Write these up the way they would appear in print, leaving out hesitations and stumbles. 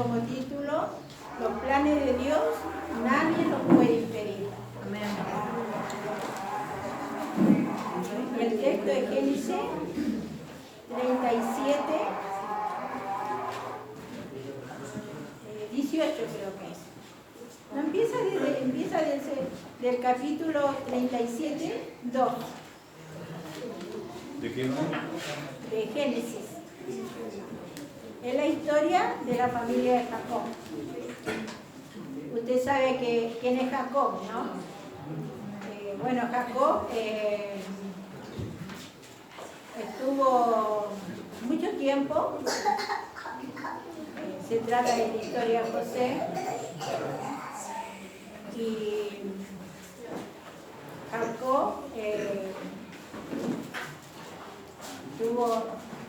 como título, los planes de Dios, nadie los puede impedir. Amén. Y el texto de Génesis 37, 18 creo que es. No, empieza del capítulo 37, 2. ¿De qué no? De Génesis. Es la historia de la familia de Jacob. Usted sabe quién es Jacob, ¿no? Bueno, Jacob estuvo mucho tiempo, se trata de la historia de José, y Jacob tuvo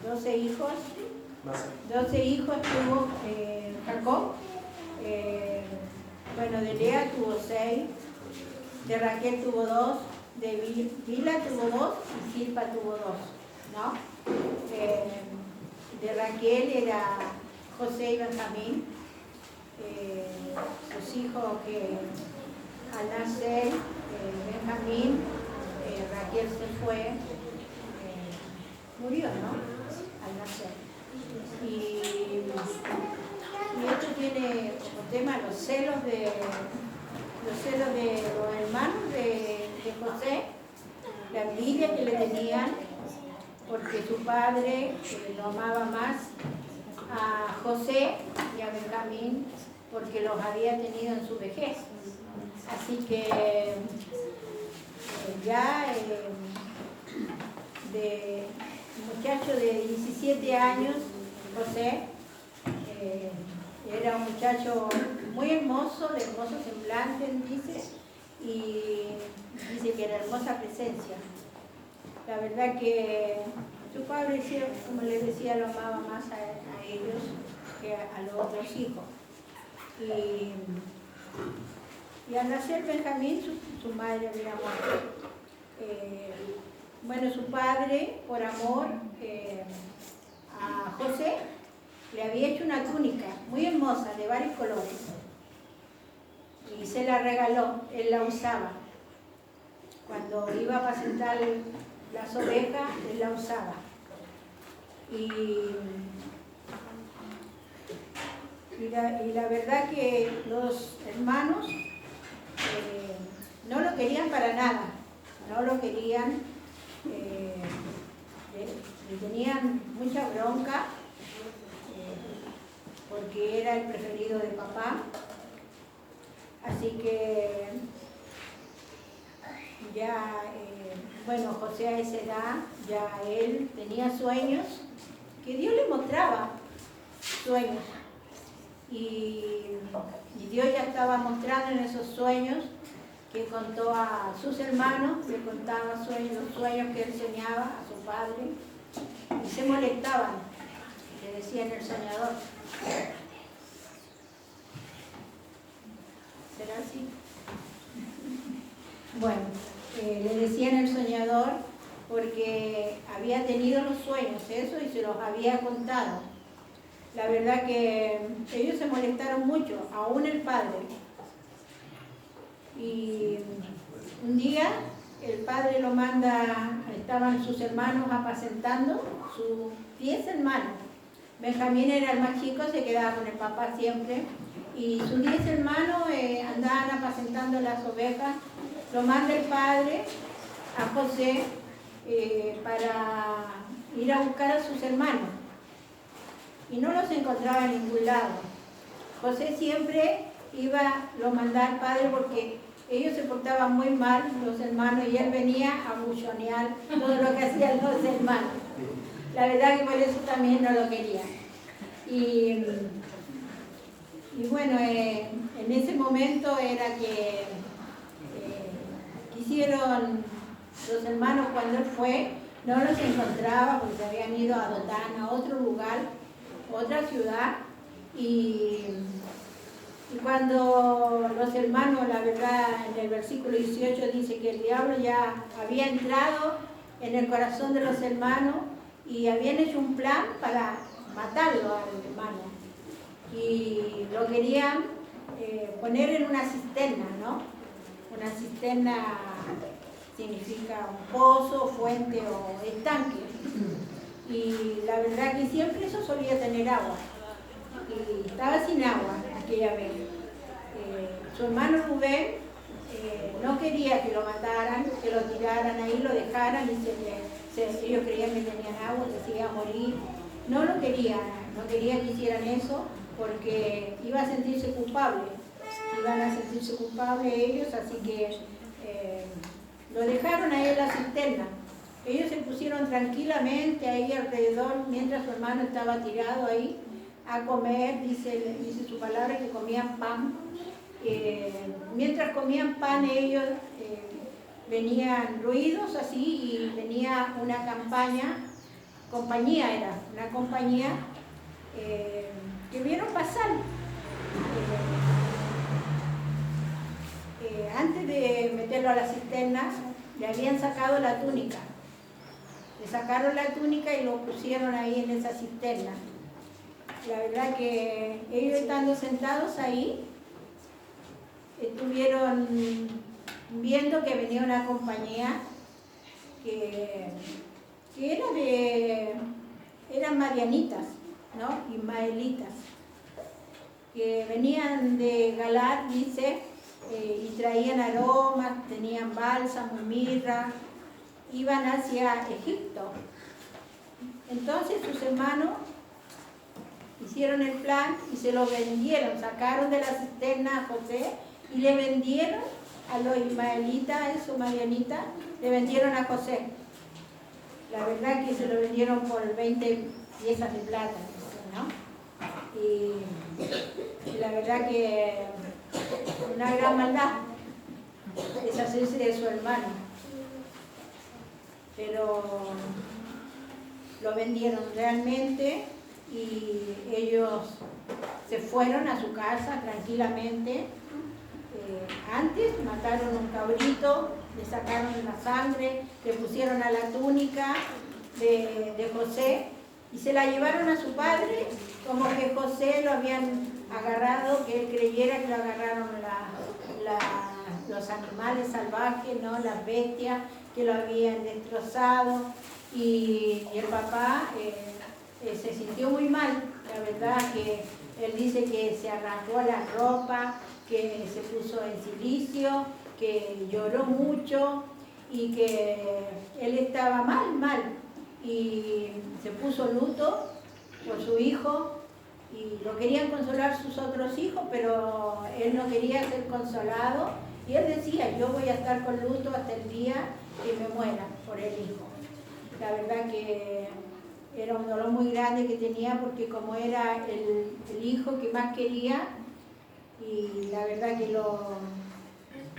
12 hijos. 12 hijos tuvo Jacob. Bueno, de Lea tuvo 6, de Raquel tuvo 2, de Bila tuvo 2 y Silpa tuvo 2, ¿no? De Raquel era José y Benjamín, sus hijos que al nacer Benjamín, Raquel se fue, murió, ¿no? Al nacer. Y esto tiene como tema los celos de los hermanos de José, la envidia que le tenían, porque su padre lo amaba más a José y a Benjamín porque los había tenido en su vejez. Así que ya de muchacho de 17 años, José era un muchacho muy hermoso, de hermoso semblante, dice, y dice que era hermosa presencia. La verdad que su padre, como les decía, lo amaba más a ellos que a los otros hijos. Y al nacer Benjamín, su madre había muerto. Bueno, su padre, por amor a José, le había hecho una túnica muy hermosa, de varios colores. Y se la regaló, él la usaba. Cuando iba a apacentar las ovejas, él la usaba. Y la verdad que los hermanos no lo querían para nada, no lo querían, le tenían mucha bronca, porque era el preferido de papá. Así que ya, bueno, José a esa edad, ya él tenía sueños, que Dios le mostraba sueños. Y Dios ya estaba mostrando en esos sueños, que contó a sus hermanos, le contaba los sueños que él soñaba a su padre, y se molestaban, le decían el soñador. ¿Será así? Bueno, le decían el soñador porque había tenido los sueños, eso, y se los había contado. La verdad que ellos se molestaron mucho, aún el padre. Y un día el padre lo manda, estaban sus hermanos apacentando, sus 10 hermanos. Benjamín era el más chico, se quedaba con el papá siempre. Y sus 10 hermanos andaban apacentando las ovejas. Lo manda el padre a José para ir a buscar a sus hermanos. Y no los encontraba en ningún lado. José siempre lo mandaba al padre porque ellos se portaban muy mal, los hermanos, y él venía a buchonear todo lo que hacían los hermanos. La verdad que por eso también no lo quería. Y bueno, en ese momento era que quisieron los hermanos, cuando él fue, no los encontraba porque se habían ido a Dotán, a otro lugar, otra ciudad, y cuando los hermanos, la verdad, en el versículo 18 dice que el diablo ya había entrado en el corazón de los hermanos y habían hecho un plan para matarlo al hermano. y lo querían poner en una cisterna, ¿no? Una cisterna significa un pozo, fuente o estanque. Y la verdad que siempre eso solía tener agua. Y estaba sin agua aquella vez. Su hermano Rubén no quería que lo mataran, que lo tiraran ahí, lo dejaran y ellos creían que tenían agua, que se iba a morir. No lo quería, no quería que hicieran eso porque iba a sentirse culpable. Iban a sentirse culpables ellos, así que lo dejaron ahí en la cisterna. Ellos se pusieron tranquilamente ahí alrededor mientras su hermano estaba tirado ahí a comer, dice su palabra, que comían pan. Mientras comían pan ellos venían ruidos así y venía una compañía era, una compañía que vieron pasar. Antes de meterlo a la cisterna, le habían sacado la túnica. Le sacaron la túnica y lo pusieron ahí en esa cisterna. La verdad que ellos estando sentados ahí, estuvieron viendo que venía una compañía que eran marianitas, ¿no? Ismaelitas, que venían de Galat, dice, y traían aromas, tenían bálsamo, mirra, iban hacia Egipto. Entonces sus hermanos hicieron el plan y se lo vendieron, sacaron de la cisterna a José y le vendieron a los ismaelitas, esos marianitas, le vendieron a José. La verdad que se lo vendieron por 20 piezas de plata, ¿no? Y la verdad que una gran maldad deshacerse de su hermano. Pero lo vendieron realmente y ellos se fueron a su casa tranquilamente. Antes mataron un cabrito, le sacaron la sangre, le pusieron a la túnica de José y se la llevaron a su padre, como que José lo habían agarrado, que él creyera que lo agarraron los animales salvajes, ¿no? Las bestias que lo habían destrozado, y el papá se sintió muy mal. La verdad que él dice que se arrancó la ropa, que se puso en cilicio, que lloró mucho y que él estaba mal, y se puso luto por su hijo y lo querían consolar sus otros hijos, pero él no quería ser consolado y él decía: yo voy a estar con luto hasta el día que me muera por el hijo. La verdad que era un dolor muy grande que tenía, porque como era el hijo que más quería, y la verdad que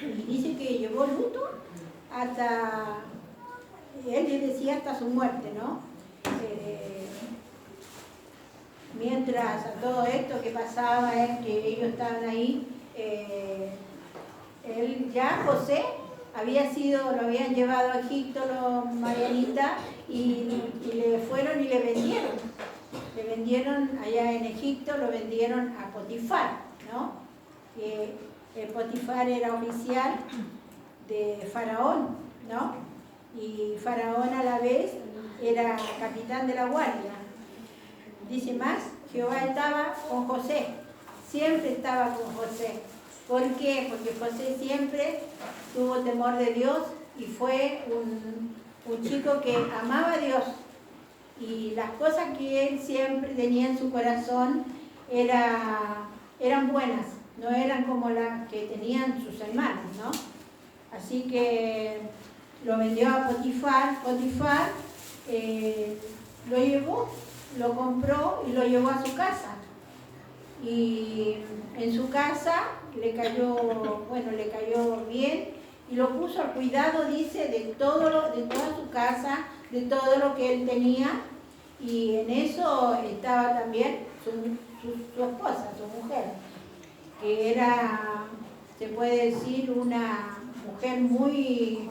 y dice que llevó luto hasta, él le decía, hasta su muerte, ¿no? Mientras a todo esto que pasaba, que ellos estaban ahí, José lo habían llevado a Egipto los madianitas y le fueron y le vendieron. Le vendieron allá en Egipto, lo vendieron a Potifar, ¿no? Potifar era oficial de Faraón, ¿no? Y Faraón a la vez era capitán de la guardia. Dice más, Jehová estaba con José, siempre estaba con José. ¿Por qué? Porque José siempre tuvo temor de Dios y fue un chico que amaba a Dios. Y las cosas que él siempre tenía en su corazón eran buenas, no eran como las que tenían sus hermanos, ¿no? Así que lo vendió a Potifar. Potifar lo llevó, lo compró y lo llevó a su casa. Y en su casa le cayó bien y lo puso al cuidado, dice, de toda su casa, de todo lo que él tenía, y en eso estaba también su esposa, su mujer, que era, se puede decir, una mujer muy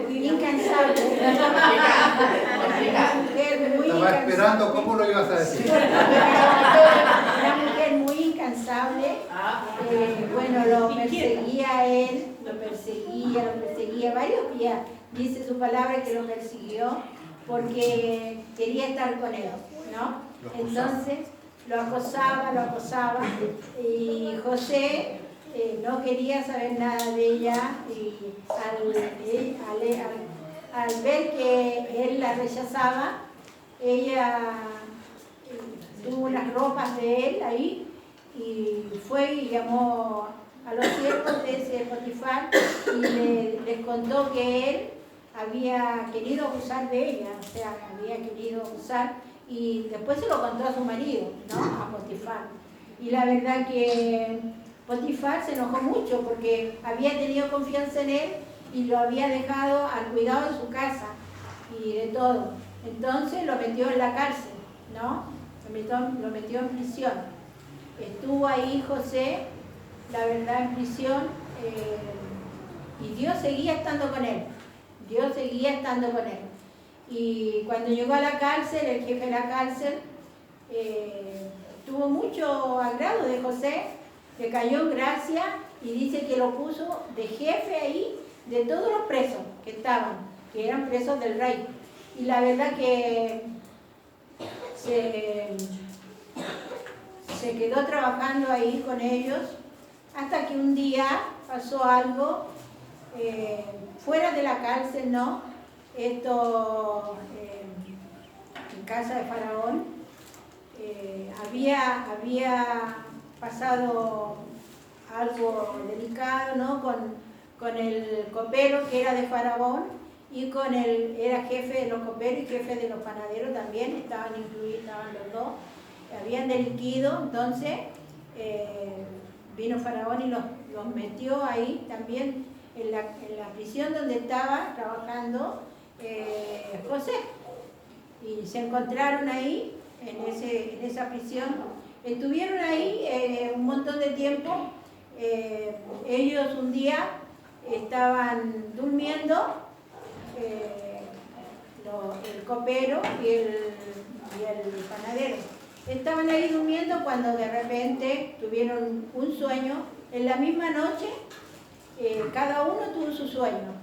incansable. Estaba esperando cómo lo ibas a decir. innombrable. Bueno, lo perseguía a él, lo perseguía varios días. Dice su palabra que lo persiguió porque quería estar con él, ¿no? Entonces lo acosaba y José no quería saber nada de ella y al ver que él la rechazaba, ella tuvo las ropas de él ahí y fue y llamó a los siervos de ese Potifar y les contó que él había querido abusar de ella, o sea, había querido abusar, y después se lo contó a su marido, ¿no? A Potifar. Y la verdad que Potifar se enojó mucho porque había tenido confianza en él y lo había dejado al cuidado de su casa y de todo. Entonces lo metió en la cárcel, ¿no? Lo metió en prisión. Estuvo ahí José, la verdad, en prisión, y Dios seguía estando con él. Dios seguía estando con él. Y cuando llegó a la cárcel, el jefe de la cárcel tuvo mucho agrado de José, le cayó en gracia y dice que lo puso de jefe ahí de todos los presos que estaban, que eran presos del rey. Y la verdad que se quedó trabajando ahí con ellos hasta que un día pasó algo fuera de la cárcel, ¿no? Esto en casa de Faraón había pasado algo delicado, ¿no? Con el copero que era de Faraón y con era jefe de los coperos y jefe de los panaderos también, estaban incluidos, estaban los dos, habían delinquido, entonces vino Faraón y los metió ahí también en la prisión donde estaba trabajando José. Y se encontraron ahí, en esa prisión. Estuvieron ahí un montón de tiempo. Ellos un día estaban durmiendo, el copero y el panadero. Estaban ahí durmiendo cuando de repente tuvieron un sueño. En la misma noche, cada uno tuvo su sueño,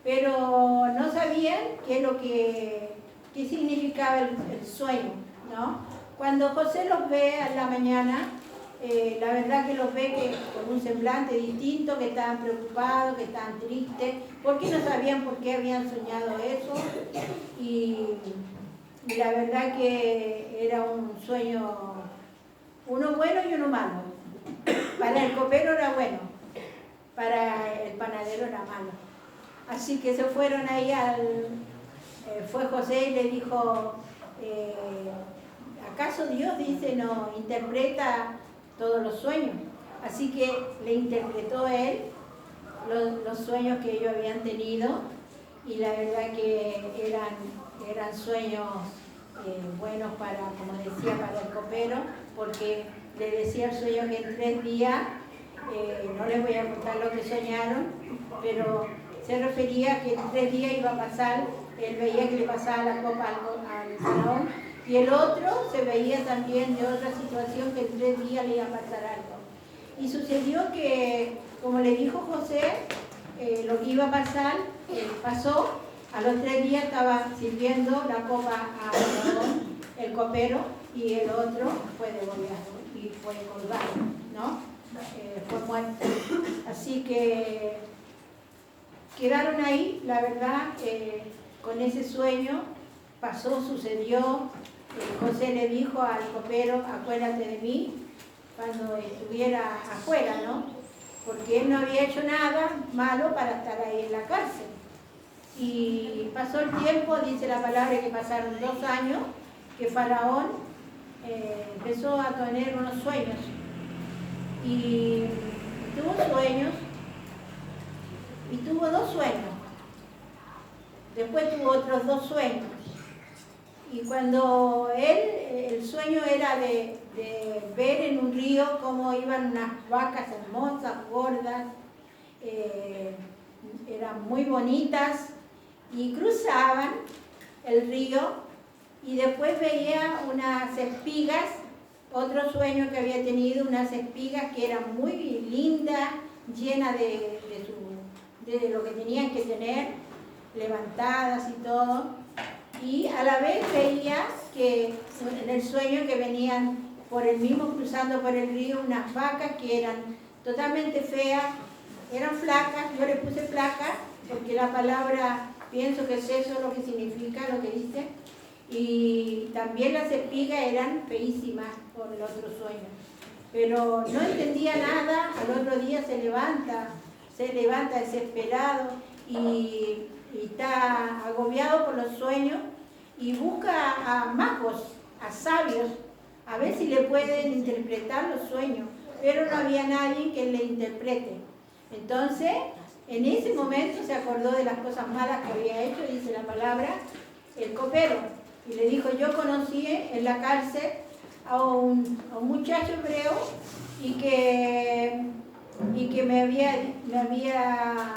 pero no sabían qué significaba el sueño, ¿no? Cuando José los ve a la mañana, la verdad que los ve con un semblante distinto, que estaban preocupados, que estaban tristes, porque no sabían por qué habían soñado eso, y la verdad que era un sueño, uno bueno y uno malo. Para el copero era bueno, para el panadero era malo. Así que se fueron ahí fue José y le dijo, ¿acaso Dios, dice, no interpreta todos los sueños? Así que le interpretó él los sueños que ellos habían tenido, y la verdad que eran sueños buenos como decía, para el copero, porque le decía el sueño que en 3 días, no les voy a contar lo que soñaron, pero se refería a que en 3 días iba a pasar, él veía que le pasaba la copa al faraón, y el otro se veía también de otra situación que en 3 días le iba a pasar algo. Y sucedió que, como le dijo José, lo que iba a pasar, pasó. A los 3 días estaba sirviendo la copa a Faraón, el copero, y el otro fue degollado y fue colgado, ¿no? Fue muerto. Así que quedaron ahí, la verdad, con ese sueño. Pasó, sucedió. José le dijo al copero, acuérdate de mí cuando estuviera afuera, ¿no? Porque él no había hecho nada malo para estar ahí en la cárcel. Y pasó el tiempo, dice la palabra que pasaron 2 años, que Faraón empezó a tener unos sueños. Y tuvo sueños, y tuvo 2 sueños. Después tuvo otros 2 sueños. Y cuando el sueño era de ver en un río cómo iban unas vacas hermosas, gordas, eran muy bonitas, y cruzaban el río, y después veía unas espigas otro sueño que había tenido, unas espigas que eran muy lindas, llenas de lo que tenían que tener, levantadas y todo. Y a la vez veía que en el sueño que venían por el mismo, cruzando por el río, unas vacas que eran totalmente feas, eran flacas. Yo le puse flacas porque la palabra, pienso que es eso lo que significa, lo que dice. Y también las espigas eran feísimas por el otro sueño. Pero no entendía nada. Al otro día se levanta desesperado y está agobiado por los sueños y busca a magos, a sabios, a ver si le pueden interpretar los sueños, pero no había nadie que le interprete. Entonces, en ese momento se acordó de las cosas malas que había hecho, dice la palabra, el copero, y le dijo: yo conocí en la cárcel a un muchacho hebreo y que me había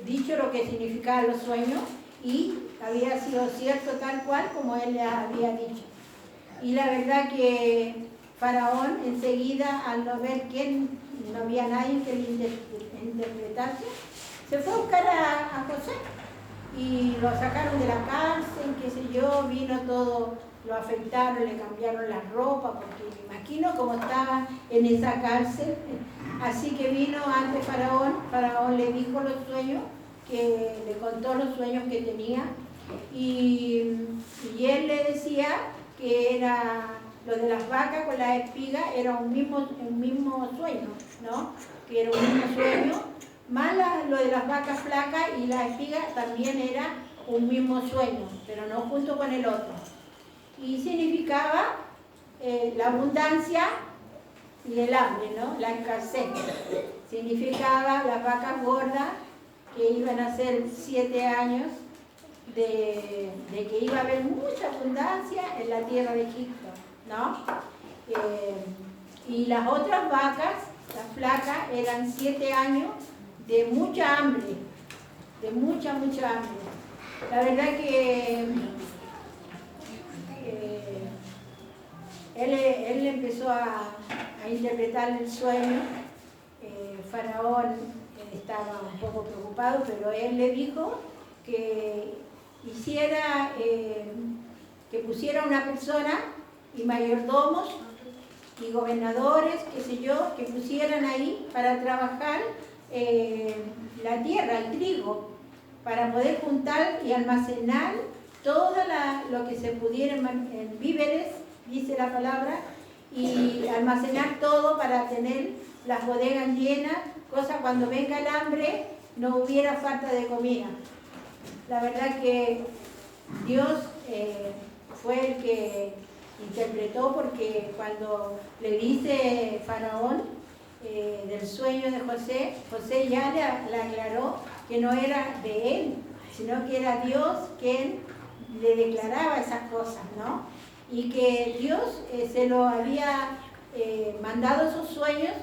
dicho lo que significaban los sueños, y había sido cierto tal cual como él le había dicho. Y la verdad que Faraón enseguida, al no ver que no había nadie que le interpretase, se fue a buscar a José y lo sacaron de la cárcel, qué sé yo, vino todo, lo afeitaron, le cambiaron la ropa, porque me imagino cómo estaba en esa cárcel. Así que vino ante Faraón le dijo los sueños, que le contó los sueños que tenía, y él le decía que era lo de las vacas con las espigas, era un mismo sueño, ¿no? Que era un mismo sueño, más lo de las vacas flacas y las espigas también era un mismo sueño, pero no junto con el otro. Y significaba la abundancia y el hambre, ¿no? La escasez. Significaba las vacas gordas, que iban a ser 7 años de que iba a haber mucha abundancia en la tierra de Egipto, ¿no? Y las otras vacas, las flacas, eran 7 años de mucha hambre, de mucha hambre. La verdad que él empezó a interpretar el sueño. Faraón estaba un poco preocupado, pero él le dijo que hiciera, que pusiera una persona y mayordomos y gobernadores, qué sé yo, que pusieran ahí para trabajar la tierra, el trigo, para poder juntar y almacenar todo lo que se pudiera en víveres, dice la palabra, y almacenar todo para tener las bodegas llenas, cosa cuando venga el hambre no hubiera falta de comida. La verdad que Dios fue el que interpretó, porque cuando le dice Faraón del sueño de José, José ya le aclaró que no era de él, sino que era Dios quien le declaraba esas cosas, ¿no? Y que Dios se lo había mandado esos sueños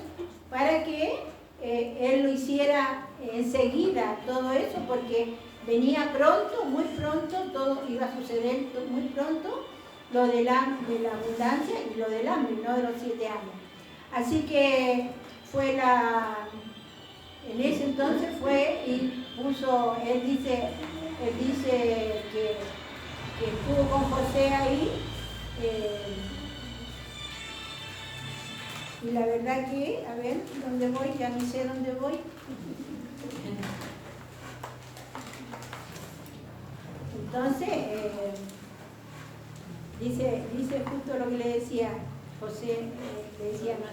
para que él lo hiciera enseguida, todo eso, porque venía pronto, muy pronto, todo iba a suceder muy pronto, lo de la abundancia y lo del hambre, no de los 7 años. Así que fue en ese entonces fue y puso, él dice que estuvo con José ahí, y la verdad que, a ver, ¿dónde voy? Ya no sé dónde voy. Entonces, dice justo lo que le decía José, le decía, no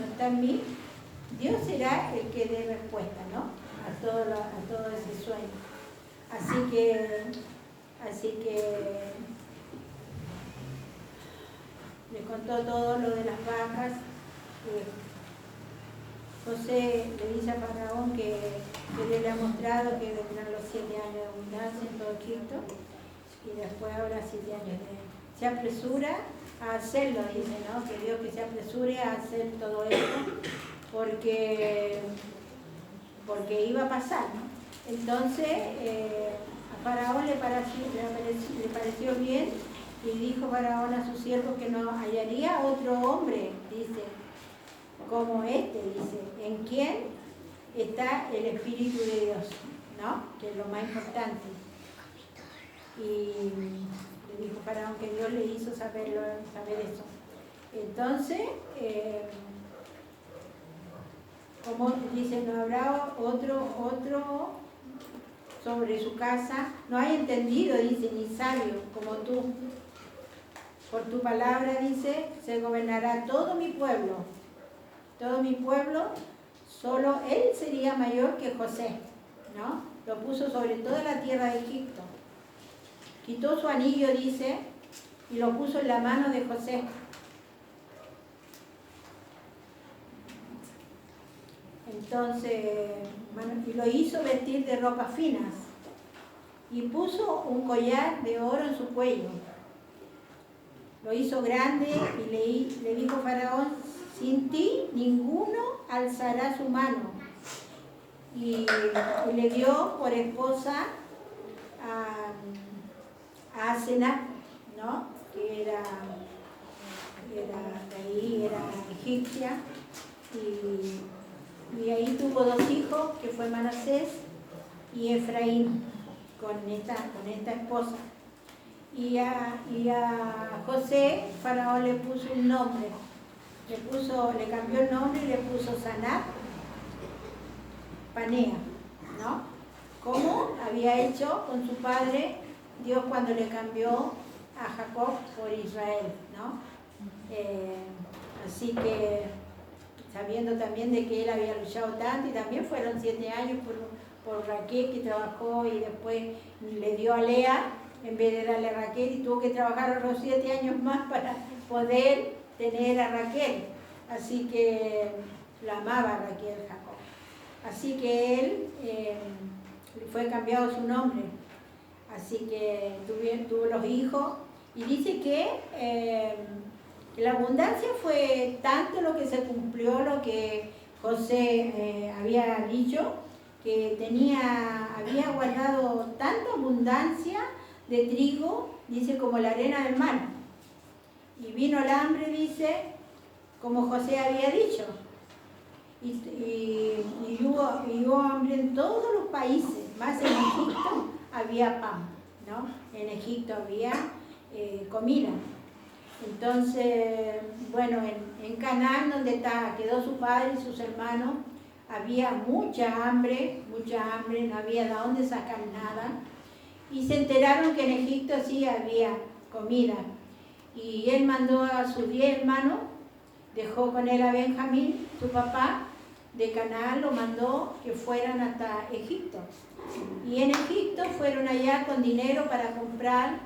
está en mí, Dios será el que dé respuesta, ¿no? A todo ese sueño. Así que le contó todo lo de las vacas. José le dice a Faraón que Dios le ha mostrado que vendrán los 7 años de abundancia en todo Egipto, y después habrá 7 años se apresura a hacerlo, dice, ¿no? Que Dios que se apresure a hacer todo esto, porque iba a pasar, ¿no? Entonces a Faraón le pareció bien Y dijo Faraón a sus siervos que no hallaría otro hombre, dice, como este, dice, en quien está el Espíritu de Dios, ¿no? Que es lo más importante. Y le dijo Faraón que Dios le hizo saber eso. Entonces, como dice, no habrá otro sobre su casa, no hay entendido, dice, ni sabio como tú. Por tu palabra, dice, se gobernará todo mi pueblo, solo él sería mayor que José, ¿no? Lo puso sobre toda la tierra de Egipto. Quitó su anillo, dice, y lo puso en la mano de José. Entonces, bueno, y lo hizo vestir de ropas finas y puso un collar de oro en su cuello. Lo hizo grande y le dijo Faraón, sin ti ninguno alzará su mano. Y le dio por esposa a Asenat, ¿no? Que era egipcia, y ahí tuvo 2 hijos, que fue Manasés y Efraín, con esta esposa. Y a José, Faraón le puso un nombre, le cambió el nombre y le puso Sanat Panea, ¿no? Como había hecho con su padre Dios cuando le cambió a Jacob por Israel, ¿no? Así que, sabiendo también de que él había luchado tanto, y también fueron 7 años por Raquel, que trabajó y después le dio a Lea en vez de darle a Raquel, y tuvo que trabajar otros 7 años más para poder tener a Raquel. Así que la amaba Raquel, Jacob. Así que él fue cambiado su nombre. Así que tuvo los hijos, y dice que la abundancia fue tanto lo que se cumplió, lo que José había dicho, que había guardado tanta abundancia de trigo, dice, como la arena del mar. Y vino el hambre, dice, como José había dicho. Y hubo hambre en todos los países, más en Egipto había pan, ¿no? En Egipto había comida. Entonces, bueno, en Canaán, donde quedó su padre y sus hermanos, había mucha hambre, no había de dónde sacar nada. Y se enteraron que en Egipto sí había comida. Y él mandó a sus 10 hermanos, dejó con él a Benjamín, su papá, de Canaán, lo mandó que fueran hasta Egipto. Y en Egipto fueron allá con dinero para comprar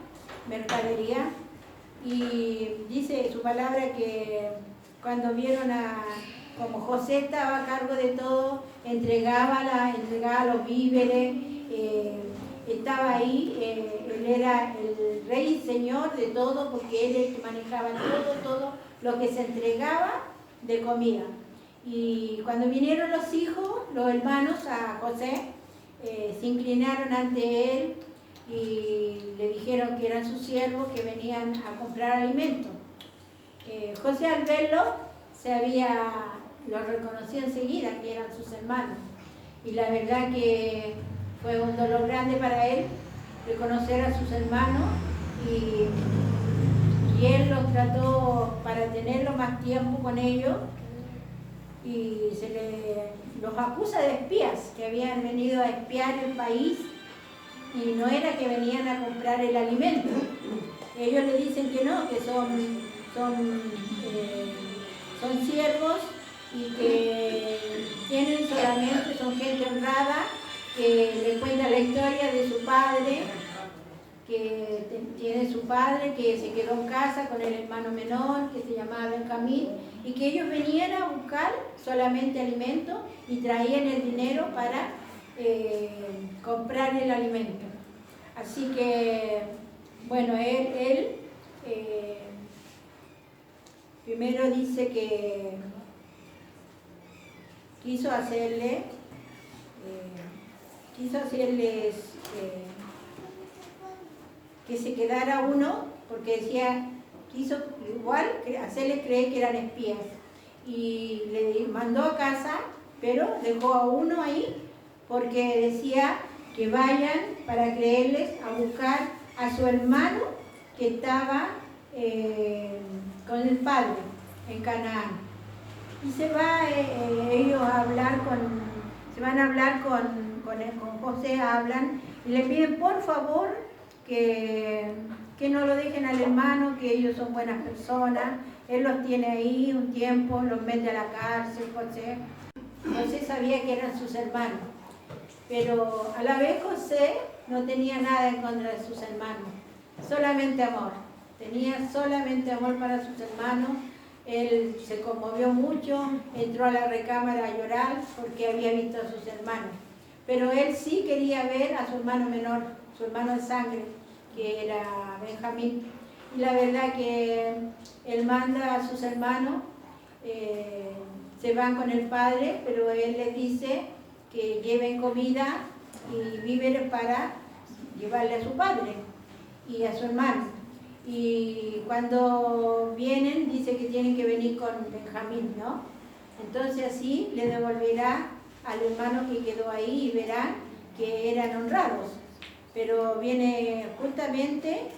mercadería. Y dice su palabra que cuando vieron como José estaba a cargo de todo, entregaba los víveres, estaba ahí, él era el rey y señor de todo, porque él es el que manejaba todo lo que se entregaba de comida. Y cuando vinieron los hijos, los hermanos a José, se inclinaron ante él y le dijeron que eran sus siervos que venían a comprar alimentos. José, al verlo, lo reconoció enseguida que eran sus hermanos, y la verdad que fue un dolor grande para él reconocer a sus hermanos, y él los trató para tenerlo más tiempo con ellos, y los acusa de espías, que habían venido a espiar el país, y no era que venían a comprar el alimento. Ellos le dicen que no, que son siervos, y que son gente honrada, que le cuenta la historia de su padre, que tiene su padre que se quedó en casa con el hermano menor que se llamaba Benjamín, y que ellos venían a buscar solamente alimento y traían el dinero para comprar el alimento. Así que, bueno, él primero dice que quiso hacerles que se quedara uno porque decía, quiso igual hacerles creer que eran espías. Y le mandó a casa, pero dejó a uno ahí porque decía que vayan para creerles a buscar a su hermano que estaba con el padre en Canaán. Y se va ellos a hablar se van a hablar con José, hablan y le piden por favor que no lo dejen al hermano, que ellos son buenas personas. Él los tiene ahí un tiempo, los mete a la cárcel. José sabía que eran sus hermanos, pero a la vez José no tenía nada en contra de sus hermanos, solamente amor. Tenía solamente amor para sus hermanos. Él se conmovió mucho, entró a la recámara a llorar porque había visto a sus hermanos. Pero él sí quería ver a su hermano menor, su hermano de sangre, que era Benjamín. Y la verdad que él manda a sus hermanos, se van con el padre, pero él les dice que lleven comida y víveres para llevarle a su padre y a su hermano. Y cuando vienen, dice que tienen que venir con Benjamín, ¿no? Entonces así le devolverá al hermano que quedó ahí y verán que eran honrados. Pero viene justamente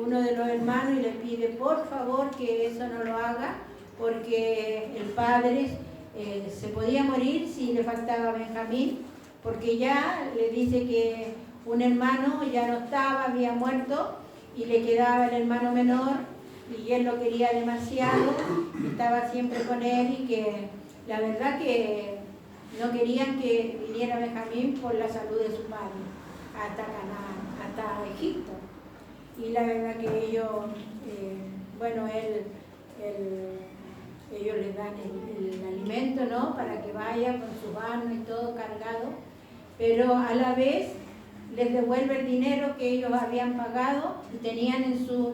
uno de los hermanos y le pide por favor que eso no lo haga, porque el padre se podía morir si le faltaba Benjamín, porque ya le dice que un hermano ya no estaba, había muerto, y le quedaba el hermano menor, y él lo quería demasiado, estaba siempre con él, y que la verdad que no querían que viniera Benjamín por la salud de su padre, hasta Canaán, hasta Egipto. Y la verdad que ellos, ellos les dan el alimento, ¿no?, para que vaya con su mano y todo cargado, pero a la vez les devuelve el dinero que ellos habían pagado y tenían en su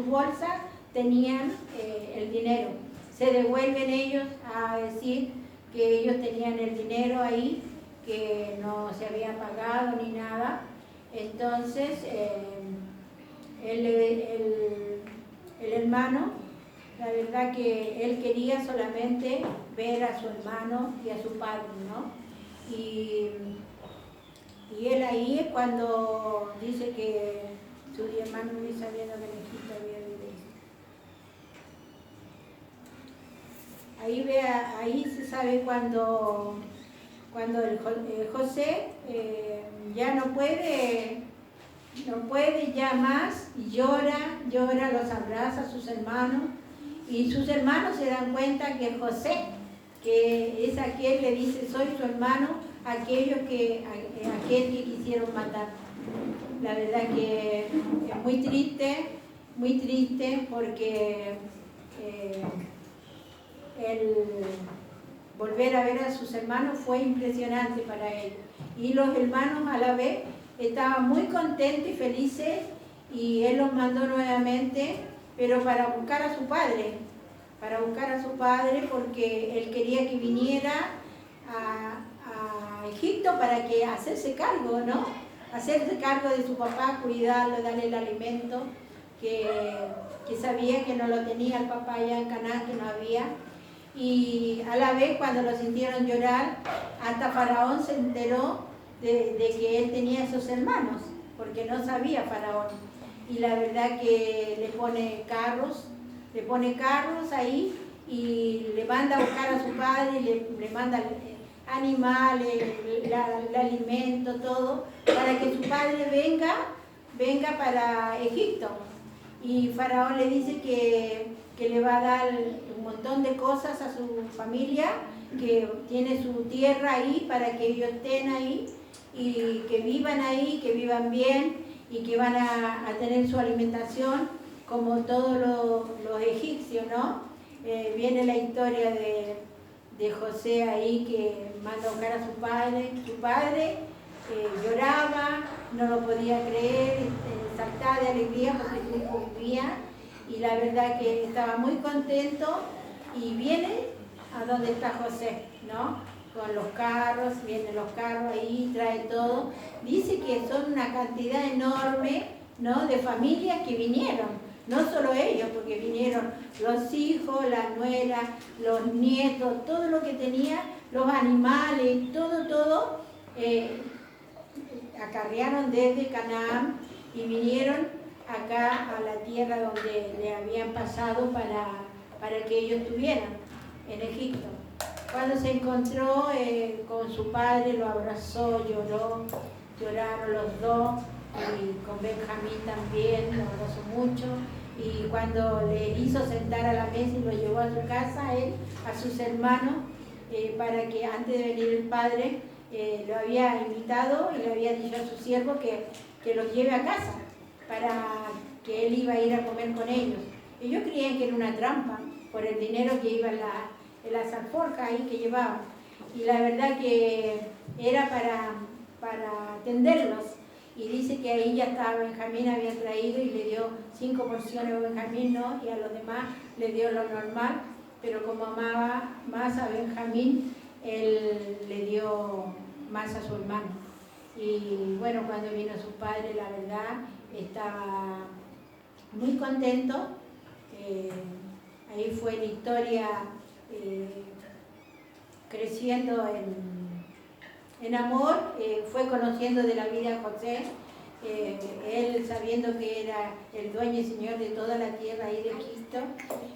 bolsa, tenían el dinero. Se devuelven ellos a decir que ellos tenían el dinero ahí, que no se había pagado ni nada. Entonces el hermano, la verdad que él quería solamente ver a su hermano y a su padre, ¿no? Y él ahí es cuando dice que su hermano no sabiendo que en Egipto había vivido. Ahí se sabe cuando José ya no puede ya más, y llora, los abraza a sus hermanos, y sus hermanos se dan cuenta que José, que es aquel, le dice, soy su hermano, aquel que quisieron matar. La verdad que es muy triste porque el volver a ver a sus hermanos fue impresionante para él. Y los hermanos a la vez estaban muy contentos y felices, y él los mandó nuevamente, pero para buscar a su padre, porque él quería que viniera a Egipto para que hacerse cargo, ¿no? Hacerse cargo de su papá, cuidarlo, darle el alimento, que sabía que no lo tenía el papá allá en Canaán, que no había. Y a la vez, cuando lo sintieron llorar, hasta Faraón se enteró de que él tenía esos hermanos, porque no sabía Faraón. Y la verdad que le pone carros ahí, y le manda a buscar a su padre, le manda animales, el alimento, todo, para que su padre venga para Egipto. Y Faraón le dice que le va a dar un montón de cosas a su familia, que tiene su tierra ahí para que ellos estén ahí y que vivan ahí, que vivan bien, y que van a tener su alimentación como todos los egipcios, ¿no? Viene la historia de José ahí, que manda a buscar a su padre lloraba, no lo podía creer, saltaba de alegría porque su hijo vivía, y la verdad que estaba muy contento, y viene a donde está José, ¿no? Con los carros, vienen los carros ahí, trae todo. Dice que son una cantidad enorme ¿no? De familias que vinieron, no solo ellos, porque vinieron los hijos, la nuera, los nietos, todo lo que tenía, los animales, todo, acarrearon desde Canaán y vinieron acá a la tierra donde le habían pasado para que ellos estuvieran, en Egipto. Cuando se encontró con su padre, lo abrazó, lloraron los dos, y con Benjamín también, lo abrazó mucho, y cuando le hizo sentar a la mesa y lo llevó a su casa, él, a sus hermanos, para que antes de venir el padre, lo había invitado y le había dicho a su siervo que los lleve a casa, para que él iba a ir a comer con ellos. Ellos creían que era una trampa, por el dinero que iba en las alforjas ahí que llevaban. Y la verdad que era para atenderlos. Y dice que ahí ya estaba Benjamín, había traído y le dio 5 porciones a Benjamín, ¿no? Y a los demás le dio lo normal, pero como amaba más a Benjamín, él le dio más a su hermano. Y bueno, cuando vino su padre, la verdad, estaba muy contento. Ahí fue la historia creciendo en amor, fue conociendo de la vida de José, él sabiendo que era el dueño y señor de toda la tierra ahí de Egipto.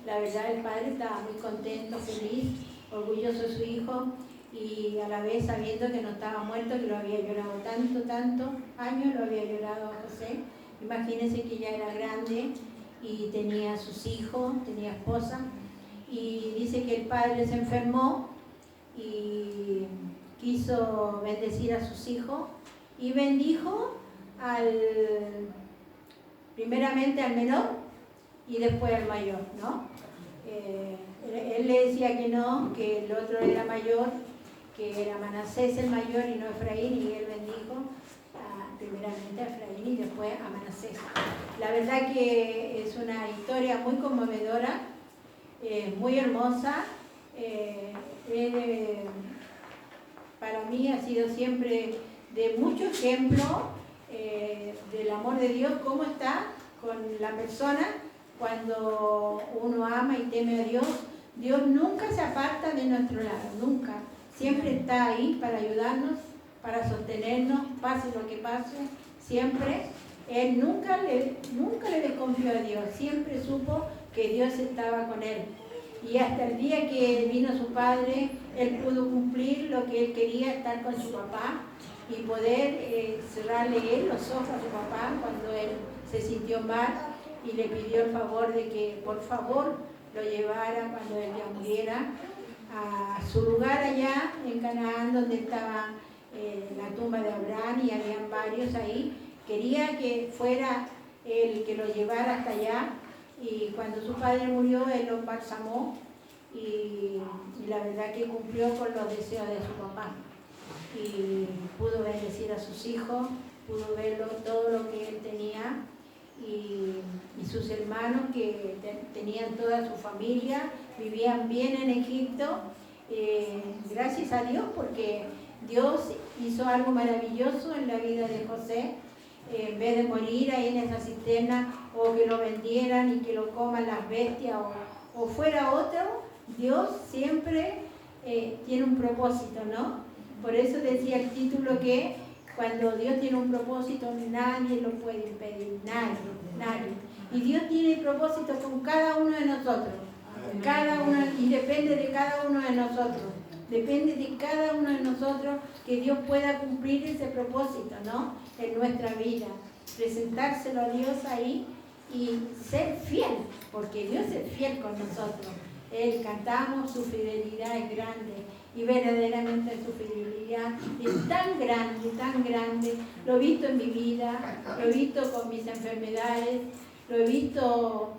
La verdad, el padre estaba muy contento, feliz, orgulloso de su hijo, y a la vez sabiendo que no estaba muerto, que lo había llorado tantos años, lo había llorado a José. Imagínense que ya era grande y tenía sus hijos, tenía esposa, y dice que el padre se enfermó y quiso bendecir a sus hijos y bendijo primeramente al menor y después al mayor, ¿no? Él le decía que no, que el otro era mayor, que era Manasés el mayor y no Efraín, y él bendijo primeramente a Efraín y después a Manasés. La verdad que es una historia muy conmovedora, muy hermosa. Para mí ha sido siempre de mucho ejemplo del amor de Dios, cómo está con la persona cuando uno ama y teme a Dios. Dios nunca se aparta de nuestro lado, nunca. Siempre está ahí para ayudarnos, para sostenernos, pase lo que pase, siempre. Él nunca le desconfió a Dios, siempre supo que Dios estaba con él. Y hasta el día que vino su padre, él pudo cumplir lo que él quería, estar con su papá y poder cerrarle él los ojos a su papá cuando él se sintió mal y le pidió el favor de que por favor lo llevara cuando él ya muriera a su lugar allá en Canaán, donde estaba la tumba de Abraham, y habían varios ahí. Quería que fuera él que lo llevara hasta allá, y cuando su padre murió, él lo embalsamó y la verdad que cumplió con los deseos de su papá. Y pudo bendecir a sus hijos, pudo verlo todo lo que él tenía, y sus hermanos que tenían toda su familia, vivían bien en Egipto, gracias a Dios, porque Dios hizo algo maravilloso en la vida de José. En vez de morir ahí en esa cisterna, o que lo vendieran y que lo coman las bestias, o fuera otro, Dios siempre tiene un propósito, ¿no? Por eso decía el título que cuando Dios tiene un propósito, nadie lo puede impedir, nadie. Y Dios tiene propósito con cada uno de nosotros, y depende de cada uno de nosotros. Depende de cada uno de nosotros que Dios pueda cumplir ese propósito, ¿no? En nuestra vida. Presentárselo a Dios ahí y ser fiel, porque Dios es fiel con nosotros. Él cantamos, su fidelidad es grande, y verdaderamente su fidelidad es tan grande. Lo he visto en mi vida, lo he visto con mis enfermedades, lo he visto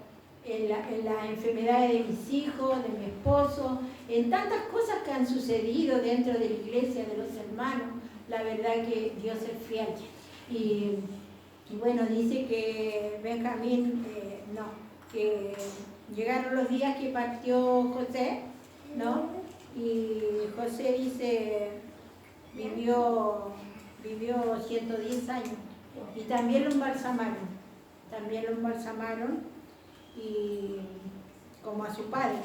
en las enfermedades de mis hijos, de mi esposo, en tantas cosas que han sucedido dentro de la iglesia, de los hermanos. La verdad que Dios es fiel. Y bueno, dice que Benjamín, que llegaron los días que partió José, ¿no? Y José dice, vivió 110 años, y también lo embalsamaron. también lo embalsamaron, y como a su padre.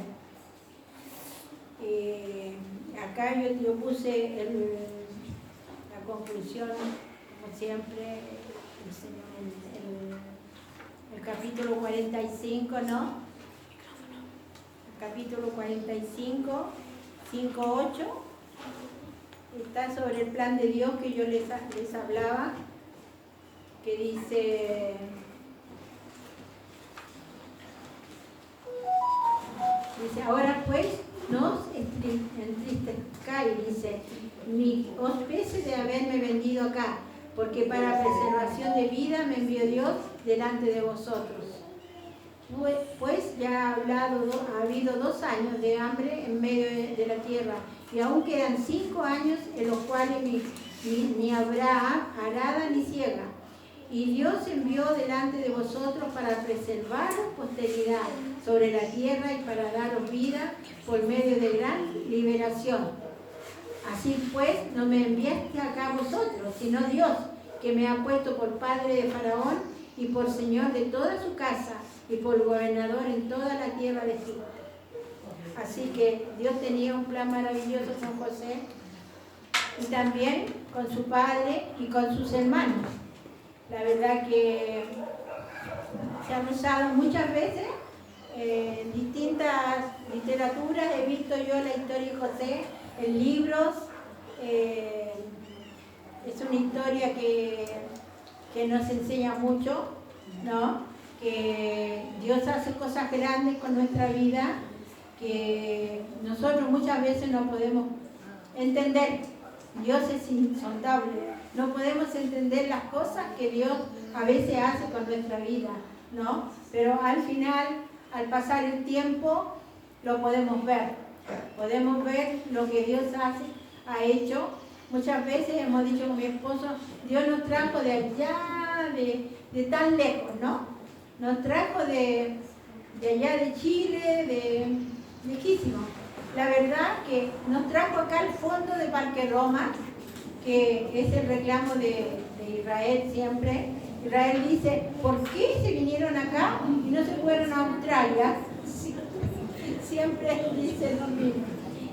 Acá yo puse la conclusión, como siempre, el capítulo 45, ¿no? El capítulo 45, 5-8, está sobre el plan de Dios que yo les hablaba, que dice... Dice, ahora pues, no os entristezcáis, dice, ni os pese de haberme vendido acá, porque para preservación de vida me envió Dios delante de vosotros. Pues ya ha habido 2 años de hambre en medio de la tierra, y aún quedan 5 años en los cuales ni habrá arada ni siega. Y Dios envió delante de vosotros para preservaros posteridad sobre la tierra y para daros vida por medio de gran liberación. Así pues, no me enviaste acá vosotros, sino Dios, que me ha puesto por padre de Faraón y por señor de toda su casa y por gobernador en toda la tierra de Egipto. Así que Dios tenía un plan maravilloso con José y también con su padre y con sus hermanos. La verdad que se han usado muchas veces en distintas literaturas. He visto yo la historia de José en libros. Es una historia que nos enseña mucho, ¿no? Que Dios hace cosas grandes con nuestra vida que nosotros muchas veces no podemos entender. Dios es insondable. No podemos entender las cosas que Dios a veces hace con nuestra vida, ¿no? Pero al final, al pasar el tiempo, lo podemos ver. Podemos ver lo que Dios ha hecho. Muchas veces hemos dicho con mi esposo, Dios nos trajo de allá, de tan lejos, ¿no? Nos trajo de allá de Chile, de lejísimo. La verdad que nos trajo acá al fondo de Parque Roma, que es el reclamo de Israel siempre. Israel dice, ¿por qué se vinieron acá y no se fueron a Australia? Siempre dice lo mismo.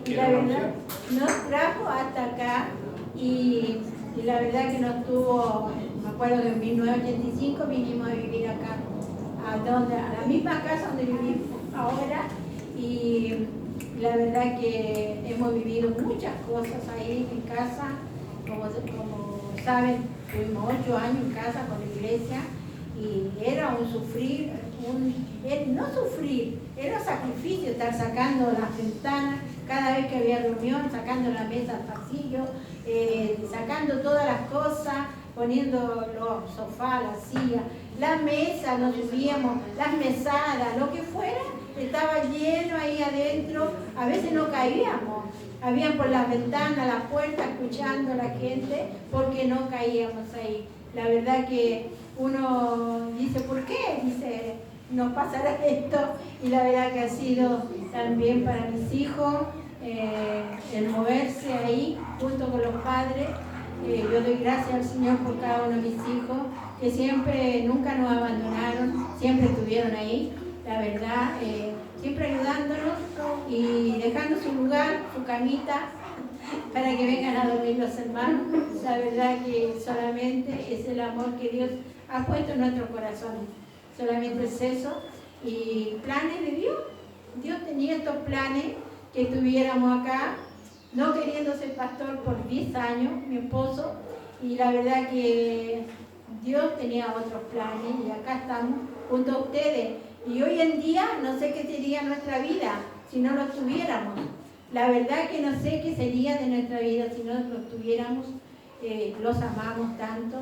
Y la verdad, nos trajo hasta acá y la verdad que nos tuvo, me acuerdo que en 1985 vinimos a vivir acá, a la misma casa donde vivimos ahora, y la verdad que hemos vivido muchas cosas ahí en casa. Como saben, tuvimos 8 años en casa con la iglesia y era un sufrir, no sufrir, era sacrificio estar sacando las ventanas cada vez que había reunión, sacando la mesa al pasillo, sacando todas las cosas, poniendo los sofás, las sillas, la mesa, nos subíamos, las mesadas, lo que fuera, estaba lleno ahí adentro, a veces no caíamos. Habían por las ventanas, las puertas, escuchando a la gente, porque no caíamos ahí. La verdad que uno dice, ¿por qué? Dice, nos pasará esto. Y la verdad que ha sido también para mis hijos el moverse ahí junto con los padres. Yo doy gracias al Señor por cada uno de mis hijos, que siempre, nunca nos abandonaron, siempre estuvieron ahí. La verdad, siempre ayudándonos y dejando su lugar, su camita, para que vengan a dormir los hermanos. La verdad que solamente es el amor que Dios ha puesto en nuestros corazones. Solamente es eso. Y planes de Dios. Dios tenía estos planes que estuviéramos acá, no queriendo ser pastor por 10 años, mi esposo, y la verdad que Dios tenía otros planes y acá estamos junto a ustedes. Y hoy en día no sé qué sería nuestra vida si no lo tuviéramos. La verdad que no sé qué sería de nuestra vida si no lo tuviéramos. Los amamos tanto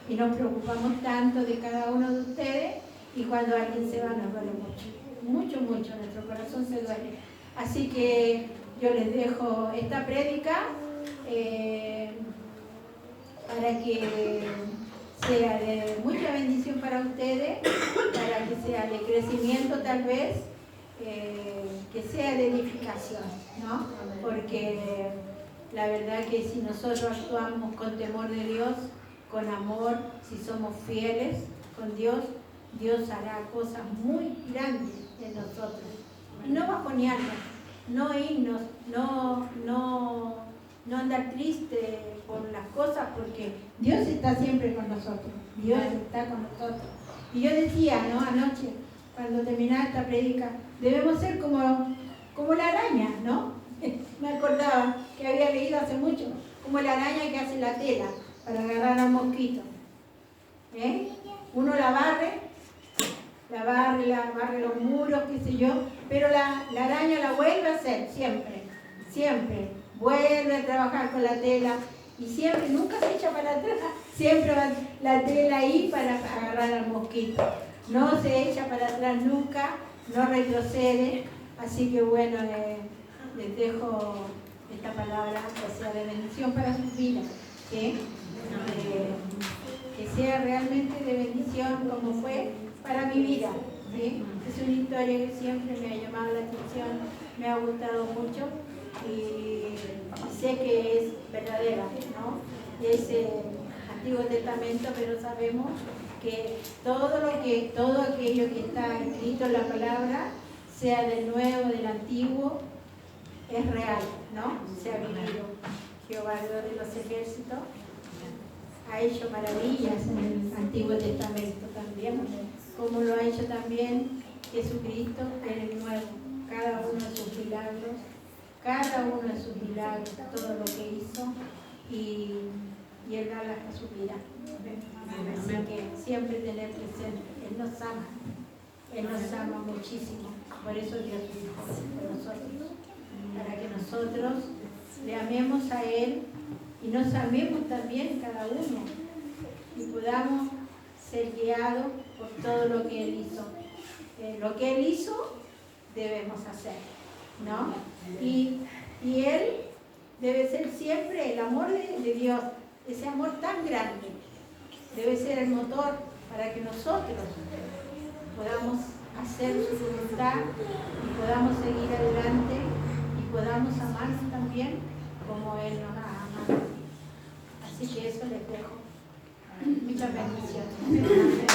y nos preocupamos tanto de cada uno de ustedes, y cuando alguien se va nos duele mucho, mucho, nuestro corazón se duele. Así que yo les dejo esta prédica para que sea de mucha bendición para ustedes, para que sea de crecimiento tal vez, que sea de edificación, ¿no? Porque la verdad que si nosotros actuamos con temor de Dios, con amor, si somos fieles con Dios, Dios hará cosas muy grandes en nosotros. Y no bajonearnos, no irnos, no andar triste por las cosas, porque Dios está siempre con nosotros. Dios está con nosotros. Y yo decía, ¿no? Anoche, cuando terminaba esta prédica, debemos ser como la araña, ¿no? Me acordaba que había leído hace mucho, como la araña que hace la tela para agarrar al mosquito. Uno la barre los muros, qué sé yo, pero la araña la vuelve a hacer, siempre. Vuelve a trabajar con la tela y siempre, nunca se echa para atrás, siempre va la tela ahí para agarrar al mosquito. No se echa para atrás nunca, no retrocede, así que bueno, les dejo esta palabra, o sea, de bendición para sus vidas, ¿sí? Que sea realmente de bendición como fue para mi vida, ¿sí? Es una historia que siempre me ha llamado la atención, me ha gustado mucho y sé que es verdadera, ¿no? Es Antiguo Testamento, pero sabemos que todo aquello que está escrito en la palabra, sea del Nuevo, del Antiguo, es real, ¿no? Se ha vivido. Jehová, Dios de los ejércitos, ha hecho maravillas en el Antiguo Testamento también, como lo ha hecho también Jesucristo en el Nuevo. Cada uno de sus milagros, todo lo que hizo y Él habla a su vida. Así que siempre tener presente, Él nos ama muchísimo. Por eso Dios vino por nosotros, para que nosotros le amemos a Él y nos amemos también cada uno y podamos ser guiados por todo lo que Él hizo. Lo que Él hizo debemos hacer, ¿no? Y Él debe ser siempre el amor de Dios, ese amor tan grande, debe ser el motor para que nosotros podamos hacer su voluntad y podamos seguir adelante y podamos amarnos también como Él nos ha amado. Así que eso les dejo. Muchas bendiciones.